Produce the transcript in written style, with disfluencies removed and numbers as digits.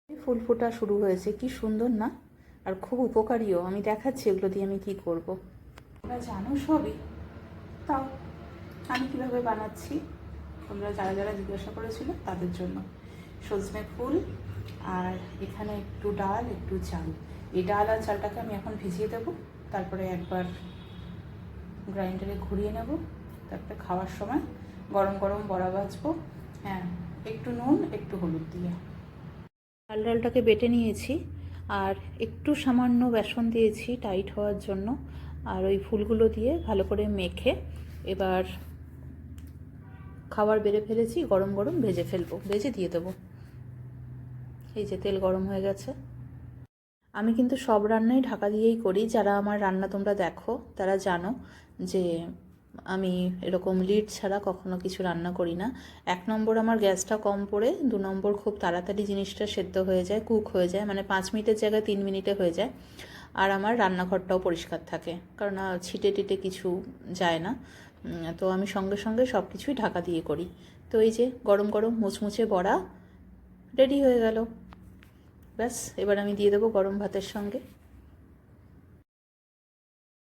ফুল ফোটা শুরু হয়েছে, কি সুন্দর না, আর খুব উপকারীও। আমি দেখাচ্ছি এগুলো দিয়ে আমি কি করব। তোমরা জানো সবই, তাও আমি কীভাবে বানাচ্ছি তোমরা যারা যারা জিজ্ঞাসা করেছিল তাদের জন্য। সজনে ফুল, আর এখানে একটু ডাল, একটু চাল। এই ডাল আর চালটাকে আমি এখন ভিজিয়ে দেবো, তারপরে একবার গ্রাইন্ডারে ঘুরিয়ে নেব, তারপরে খাওয়ার সময় গরম গরম বড়া ভাজবো। হ্যাঁ, একটু নুন একটু হলুদ দিয়ে। ডালটাকে বেটে নিয়েছি, আর একটু সামান্য বেসন দিয়েছি টাইট হওয়ার জন্য। আর ওই ফুলগুলো দিয়ে ভালো করে মেখে এবার খাবার বেড়ে ফেলেছি, গরম গরম ভেজে ফেলবো, ভেজে দিয়ে দেবো। এই যে তেল গরম হয়ে গেছে। আমি কিন্তু সব রান্নাই ঢাকা দিয়েই করি। যারা আমার রান্না তোমরা দেখো তারা জানো যে আমি এরকম লিড ছাড়া কখনো কিছু রান্না করি না। 1 নম্বর আমার গ্যাসটা কম পড়ে, 2 নম্বর খুব তাড়াতাড়ি জিনিসটা সেদ্ধ হয়ে যায়, কুক হয়ে যায়, মানে 5 মিনিটের জায়গায় 3 মিনিটে হয়ে যায়। আর আমার রান্নাঘরটাও পরিষ্কার থাকে, কারণ ছিটে টিটে কিছু যায় না। তো আমি সঙ্গে সঙ্গে সব কিছুই ঢাকা দিয়ে করি। তো এই যে গরম গরম মুচমুচে বড়া রেডি হয়ে গেল। ব্যাস, এবার আমি দিয়ে দেবো গরম ভাতের সঙ্গে।